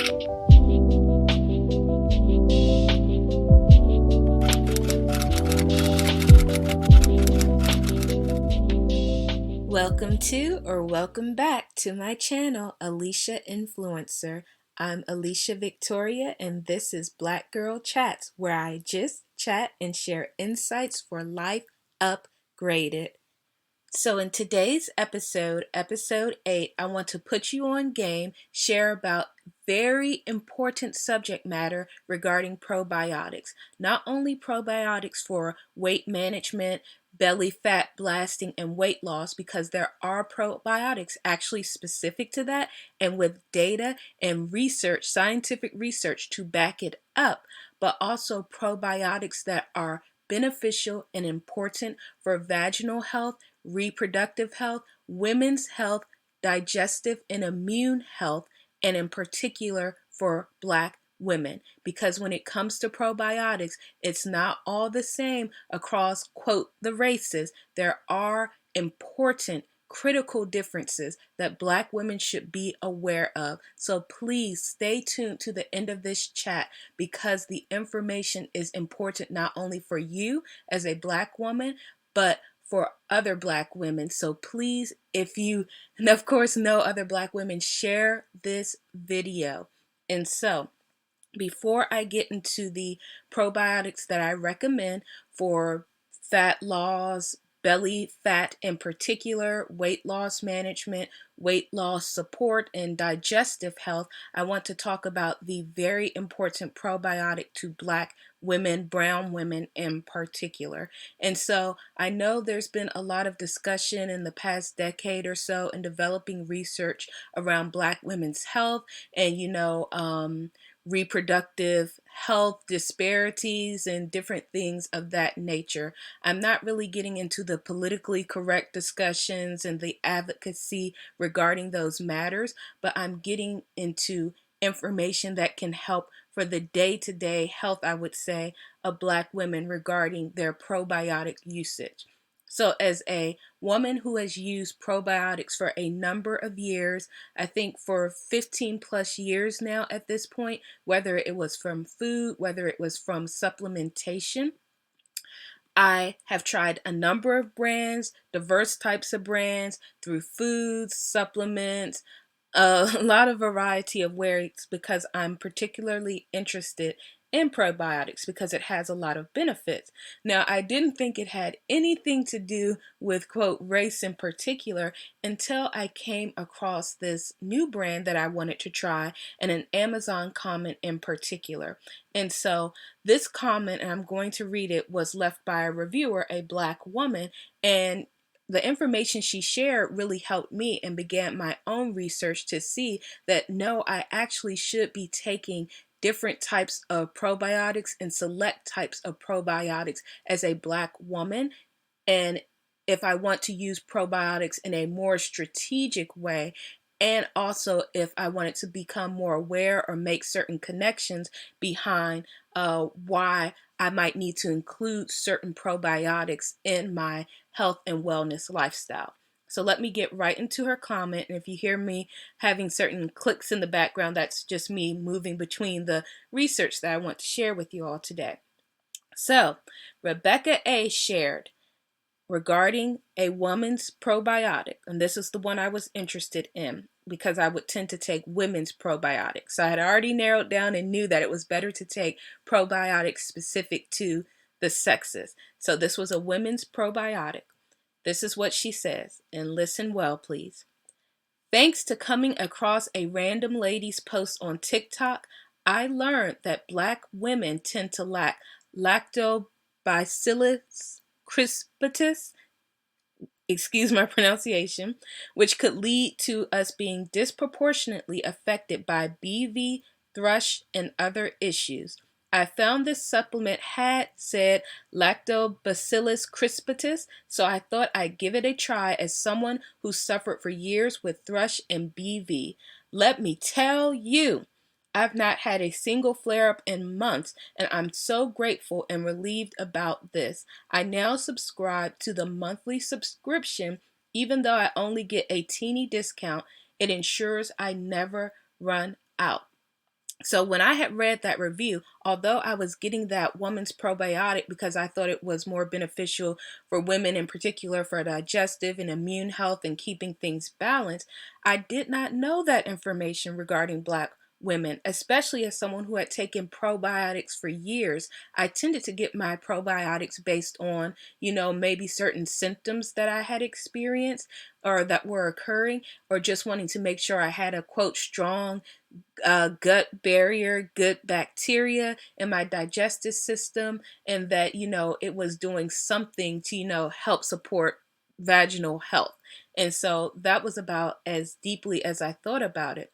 Welcome to or welcome back to my channel, Alicia Influencer. I'm Alicia Victoria and this is Black Girl Chats, where I just chat and share insights for life upgraded. So in today's episode 8, I want to put you on game, share about very important subject matter regarding probiotics. Not only probiotics for weight management, belly fat blasting, and weight loss, because there are probiotics actually specific to that and with data and research, scientific research to back it up, but also probiotics that are beneficial and important for vaginal health, reproductive health, women's health, digestive and immune health, and in particular for Black women. Because when it comes to probiotics, it's not all the same across, quote, the races. There are important critical differences that Black women should be aware of. So please stay tuned to the end of this chat, because the information is important not only for you as a Black woman, but for other Black women. So please, if you, and of course, know other Black women, share this video. And so, before I get into the probiotics that I recommend for fat loss, belly fat in particular, weight loss management, weight loss support, and digestive health, I want to talk about the very important probiotic to Black women, brown women in particular. And so I know there's been a lot of discussion in the past decade or so in developing research around Black women's health and, reproductive health disparities and different things of that nature. I'm not really getting into the politically correct discussions and the advocacy regarding those matters, but I'm getting into information that can help for the day-to-day health, I would say, of Black women regarding their probiotic usage. So as a woman who has used probiotics for a number of years, I think for 15 plus years now at this point, whether it was from food, whether it was from supplementation, I have tried a number of brands, diverse types of brands, through foods, supplements, a lot of variety of ways, because I'm particularly interested in probiotics because it has a lot of benefits. Now, I didn't think it had anything to do with, quote, race in particular until I came across this new brand that I wanted to try and an Amazon comment in particular. And so this comment, and I'm going to read it, was left by a reviewer, a Black woman, and the information she shared really helped me and began my own research to see that no, I actually should be taking different types of probiotics and select types of probiotics as a Black woman. And if I want to use probiotics in a more strategic way, and also if I wanted to become more aware or make certain connections behind why I might need to include certain probiotics in my health and wellness lifestyle. So let me get right into her comment. And if you hear me having certain clicks in the background, that's just me moving between the research that I want to share with you all today. So Rebecca A. shared regarding a woman's probiotic, and this is the one I was interested in because I would tend to take women's probiotics. So I had already narrowed down and knew that it was better to take probiotics specific to the sexes. So this was a women's probiotic. This is what she says, and listen well, please. Thanks to coming across a random lady's post on TikTok, I learned that Black women tend to lack Lactobacillus Crispatus, excuse my pronunciation, which could lead to us being disproportionately affected by BV, thrush, and other issues. I found this supplement had said Lactobacillus Crispatus, so I thought I'd give it a try as someone who suffered for years with thrush and BV. Let me tell you, I've not had a single flare-up in months, and I'm so grateful and relieved about this. I now subscribe to the monthly subscription. Even though I only get a teeny discount, it ensures I never run out. So when I had read that review, although I was getting that woman's probiotic because I thought it was more beneficial for women in particular for digestive and immune health and keeping things balanced, I did not know that information regarding Black women, especially as someone who had taken probiotics for years. I tended to get my probiotics based on, maybe certain symptoms that I had experienced or that were occurring, or just wanting to make sure I had a quote strong gut barrier, good bacteria in my digestive system, and that, it was doing something to, help support vaginal health. And so that was about as deeply as I thought about it.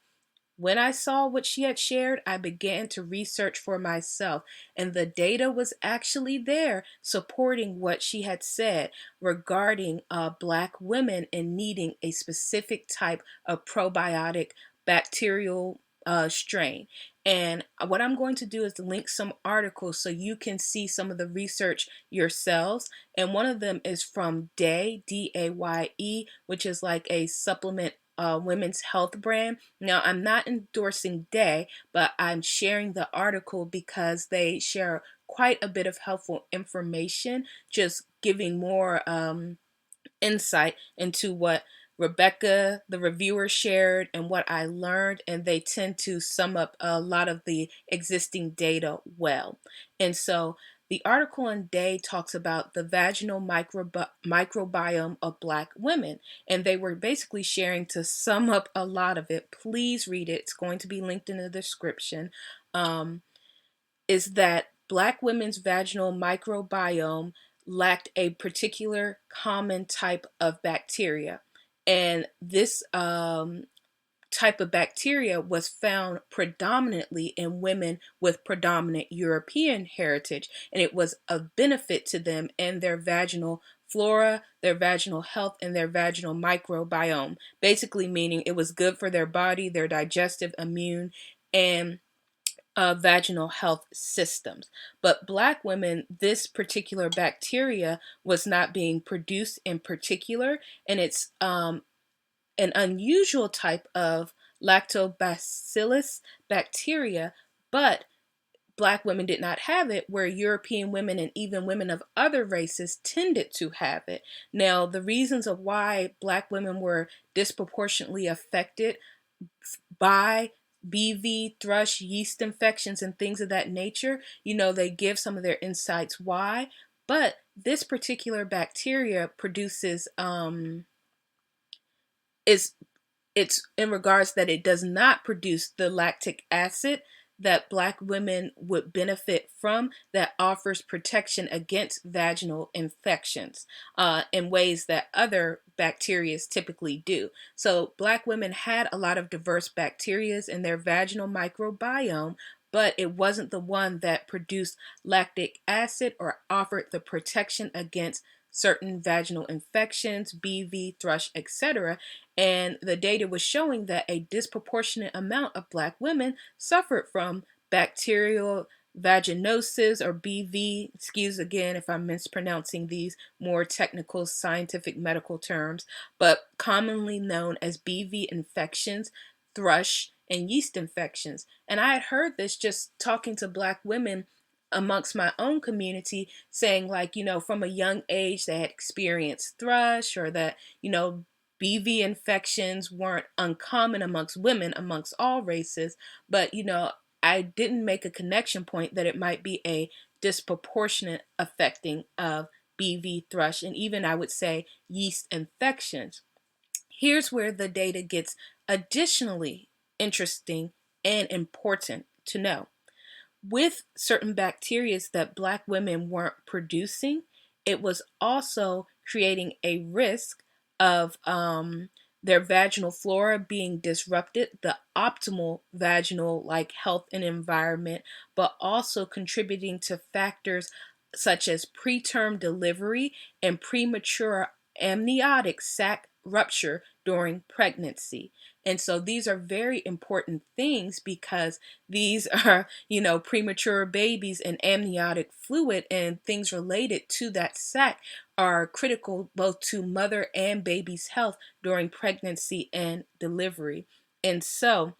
When I saw what she had shared, I began to research for myself, and the data was actually there supporting what she had said regarding Black women and needing a specific type of probiotic bacterial strain. And what I'm going to do is link some articles so you can see some of the research yourselves. And one of them is from Daye, Daye, which is like a supplement women's health brand. Now, I'm not endorsing Daye, but I'm sharing the article because they share quite a bit of helpful information, just giving more insight into what Rebecca, the reviewer, shared and what I learned, and they tend to sum up a lot of the existing data well. And so the article in Day talks about the vaginal microbiome of Black women, and they were basically sharing to sum up a lot of it. Please read it, it's going to be linked in the description. Is that Black women's vaginal microbiome lacked a particular common type of bacteria. And this type of bacteria was found predominantly in women with predominant European heritage, and it was of benefit to them and their vaginal flora, their vaginal health, and their vaginal microbiome. Basically, meaning it was good for their body, their digestive, immune, and vaginal health systems. But Black women, this particular bacteria was not being produced in particular, and it's an unusual type of Lactobacillus bacteria, but Black women did not have it, where European women and even women of other races tended to have it. Now, the reasons of why Black women were disproportionately affected by BV, thrush, yeast infections, and things of that nature, they give some of their insights why. But this particular bacteria produces is it's in regards that it does not produce the lactic acid that Black women would benefit from, that offers protection against vaginal infections in ways that other bacteria typically do. So Black women had a lot of diverse bacteria in their vaginal microbiome, but it wasn't the one that produced lactic acid or offered the protection against certain vaginal infections, BV, thrush, etc. And the data was showing that a disproportionate amount of Black women suffered from bacterial vaginosis, or BV, excuse again if I'm mispronouncing these more technical scientific medical terms, but commonly known as BV infections, thrush, and yeast infections. And I had heard this just talking to Black women amongst my own community, saying like, from a young age they had experienced thrush, or that, BV infections weren't uncommon amongst women, amongst all races, but I didn't make a connection point that it might be a disproportionate affecting of BV, thrush, and even I would say yeast infections. Here's where the data gets additionally interesting and important to know. With certain bacteria that Black women weren't producing, it was also creating a risk of their vaginal flora being disrupted, the optimal vaginal health and environment, but also contributing to factors such as preterm delivery and premature amniotic sac rupture during pregnancy. And so these are very important things because these are, premature babies, and amniotic fluid and things related to that sac are critical both to mother and baby's health during pregnancy and delivery. And so,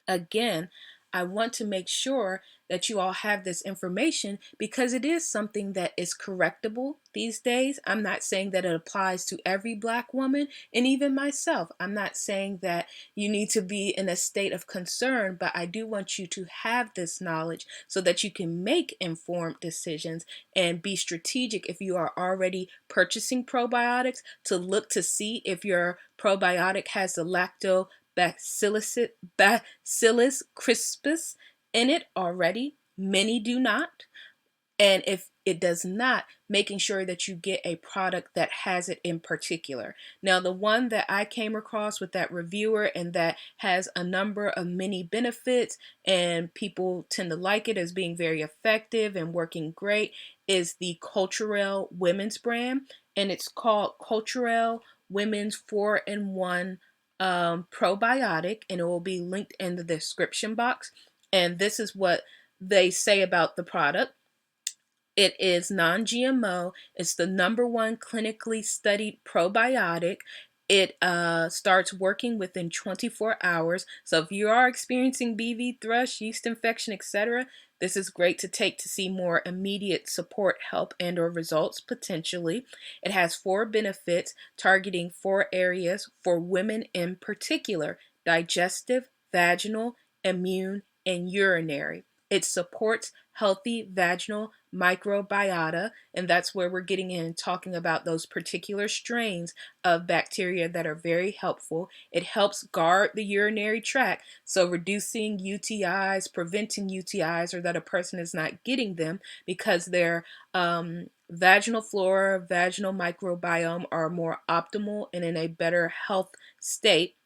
again, I want to make sure that you all have this information because it is something that is correctable these days. I'm not saying that it applies to every Black woman and even myself. I'm not saying that you need to be in a state of concern, but I do want you to have this knowledge so that you can make informed decisions and be strategic if you are already purchasing probiotics to look to see if your probiotic has the Lactobacillus crispus in it already. Many do not. And if it does not, making sure that you get a product that has it in particular. Now, the one that I came across with that reviewer and that has a number of many benefits and people tend to like it as being very effective and working great is the Culturelle Women's brand. And it's called Culturelle Women's 4-in-1 probiotic, and it will be linked in the description box. And this is what they say about the product. It is non-GMO. It's the #1 clinically studied probiotic. It starts working within 24 hours. So if you are experiencing BV, thrush, yeast infection, etc., this is great to take to see more immediate support, help, and or results potentially. It has 4 benefits targeting 4 areas for women in particular: digestive, vaginal, immune, and urinary. It supports healthy vaginal microbiota, and that's where we're getting in and talking about those particular strains of bacteria that are very helpful. It helps guard the urinary tract, so reducing UTIs, preventing UTIs, or that a person is not getting them because their vaginal flora, vaginal microbiome are more optimal and in a better health state.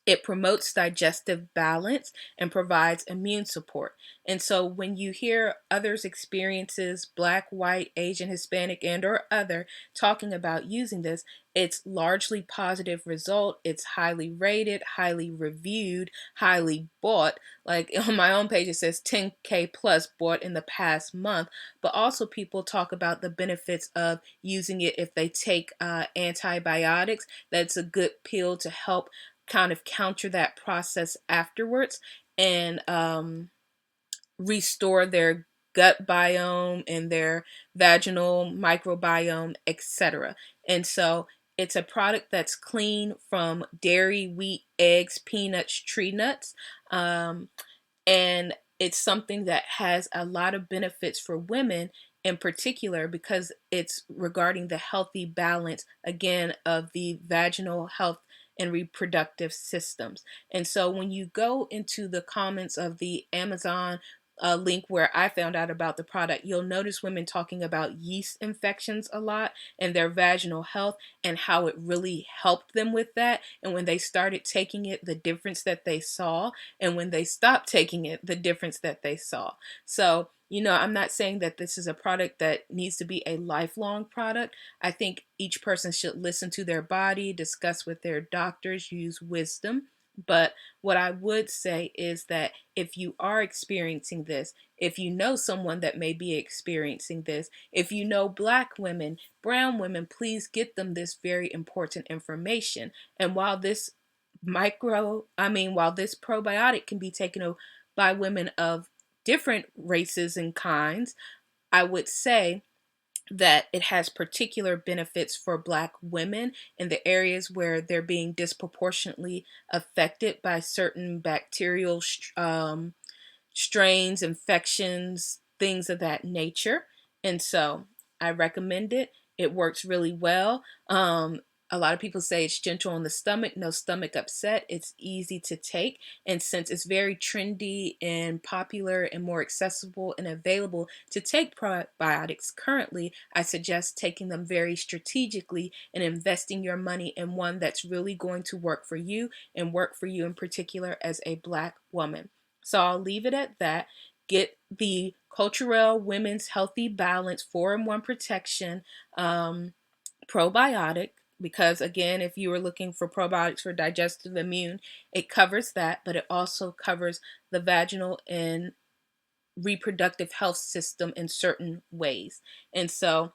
It promotes digestive balance and provides immune support. And so when you hear others' experiences, Black, white, Asian, Hispanic, and or other, talking about using this, it's largely positive result. It's highly rated, highly reviewed, highly bought. Like on my own page, it says 10K plus bought in the past month. But also people talk about the benefits of using it if they take antibiotics. That's a good pill to help kind of counter that process afterwards and restore their gut biome and their vaginal microbiome, etc. And so it's a product that's clean from dairy, wheat, eggs, peanuts, tree nuts. And it's something that has a lot of benefits for women in particular because it's regarding the healthy balance, again, of the vaginal health and reproductive systems. And so when you go into the comments of the Amazon link where I found out about the product, you'll notice women talking about yeast infections a lot and their vaginal health and how it really helped them with that. And when they started taking it, the difference that they saw, and when they stopped taking it, the difference that they saw. So, I'm not saying that this is a product that needs to be a lifelong product. I think each person should listen to their body, discuss with their doctors, use wisdom. But what I would say is that if you are experiencing this, if you know someone that may be experiencing this, if you know Black women, brown women, please get them this very important information. And while this while this probiotic can be taken by women of different races and kinds, I would say that it has particular benefits for Black women in the areas where they're being disproportionately affected by certain bacterial strains, infections, things of that nature. And so I recommend it. It works really well. A lot of people say it's gentle on the stomach, no stomach upset. It's easy to take. And since it's very trendy and popular and more accessible and available to take probiotics currently, I suggest taking them very strategically and investing your money in one that's really going to work for you and work for you in particular as a Black woman. So I'll leave it at that. Get the Culturelle Women's Healthy Balance 4-in-1 Protection probiotic because, again, if you were looking for probiotics for digestive immune, it covers that, but it also covers the vaginal and reproductive health system in certain ways. And so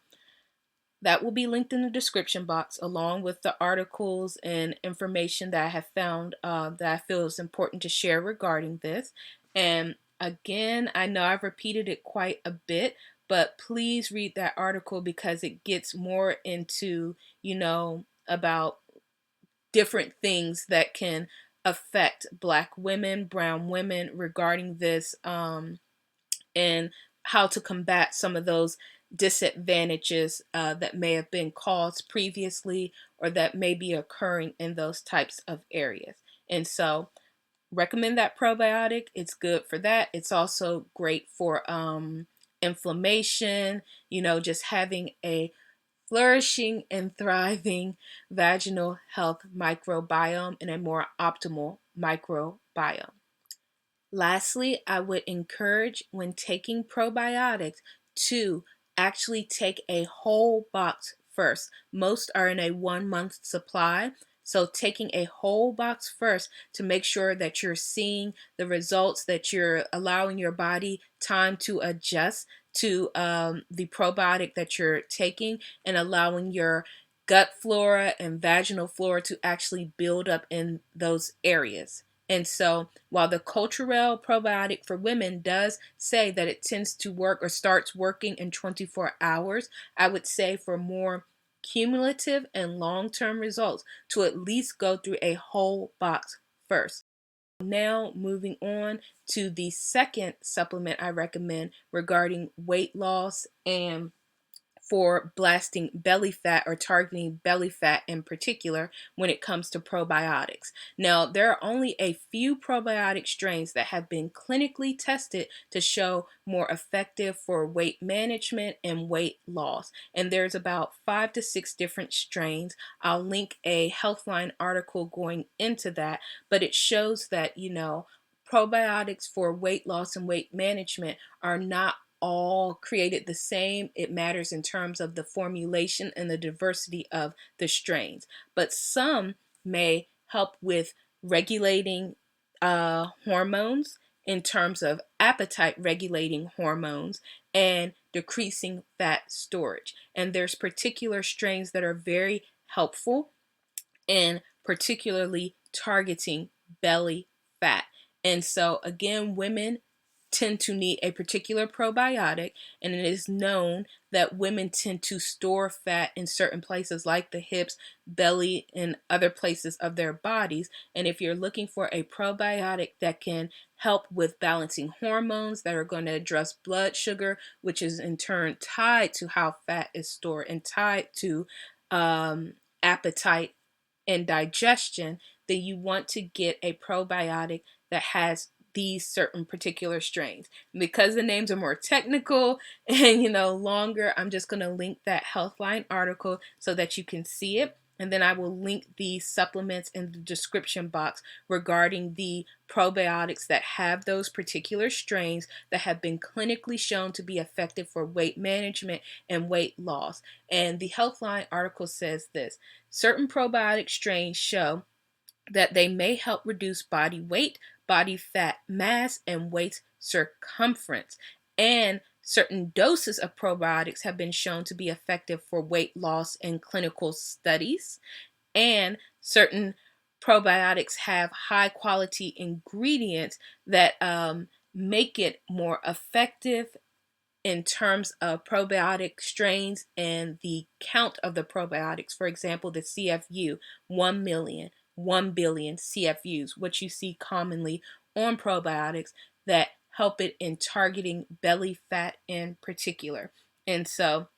that will be linked in the description box along with the articles and information that I have found that I feel is important to share regarding this. And again, I know I've repeated it quite a bit, but please read that article because it gets more into, about different things that can affect Black women, brown women regarding this, and how to combat some of those disadvantages that may have been caused previously or that may be occurring in those types of areas. And so, recommend that probiotic. It's good for that. It's also great for inflammation, just having a flourishing and thriving vaginal health microbiome and a more optimal microbiome. Lastly, I would encourage when taking probiotics to actually take a whole box first. Most are in a 1 month supply. So, taking a whole box first to make sure that you're seeing the results, that you're allowing your body time to adjust to the probiotic that you're taking, and allowing your gut flora and vaginal flora to actually build up in those areas. And so, while the Culturelle probiotic for women does say that it tends to work or starts working in 24 hours, I would say for more cumulative and long term results to at least go through a whole box first. Now, moving on to the second supplement I recommend regarding weight loss and for blasting belly fat or targeting belly fat in particular when it comes to probiotics. Now, there are only a few probiotic strains that have been clinically tested to show more effective for weight management and weight loss. And there's about 5 to 6 different strains. I'll link a Healthline article going into that, but it shows that, probiotics for weight loss and weight management are not all created the same. It matters in terms of the formulation and the diversity of the strains. But some may help with regulating hormones in terms of appetite regulating hormones and decreasing fat storage. And there's particular strains that are very helpful in particularly targeting belly fat. And so, again, women tend to need a particular probiotic, and it is known that women tend to store fat in certain places like the hips, belly, and other places of their bodies. And if you're looking for a probiotic that can help with balancing hormones that are going to address blood sugar, which is in turn tied to how fat is stored and tied to appetite and digestion, then you want to get a probiotic that has these certain particular strains. Because the names are more technical and longer, I'm just going to link that Healthline article so that you can see it. And then I will link the supplements in the description box regarding the probiotics that have those particular strains that have been clinically shown to be effective for weight management and weight loss. And the Healthline article says this: certain probiotic strains show that they may help reduce body weight, body fat mass, and waist circumference. And certain doses of probiotics have been shown to be effective for weight loss in clinical studies. And certain probiotics have high quality ingredients that make it more effective in terms of probiotic strains and the count of the probiotics. For example, the CFU, 1 million, 1 billion CFUs, what you see commonly on probiotics that help it in targeting belly fat in particular. And so,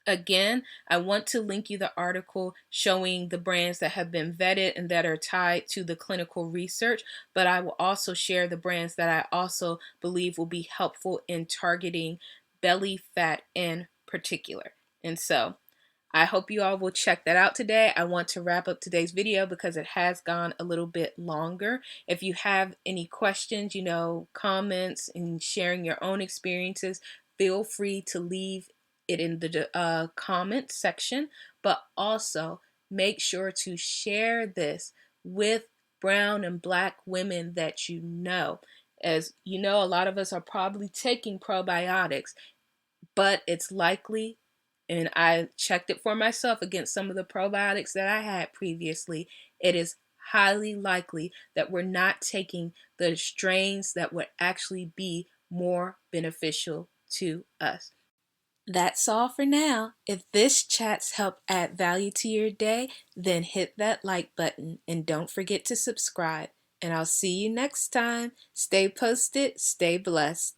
again, I want to link you the article showing the brands that have been vetted and that are tied to the clinical research, but I will also share the brands that I also believe will be helpful in targeting belly fat in particular. And so, I hope you all will check that out today. I want to wrap up today's video because it has gone a little bit longer. If you have any questions, comments, and sharing your own experiences, feel free to leave it in the comment section. But also make sure to share this with brown and Black women that you know. As you know, a lot of us are probably taking probiotics, but it's likely, and I checked it for myself against some of the probiotics that I had previously, it is highly likely that we're not taking the strains that would actually be more beneficial to us. That's all for now. If this chat's helped add value to your day, then hit that like button and don't forget to subscribe. And I'll see you next time. Stay posted, stay blessed.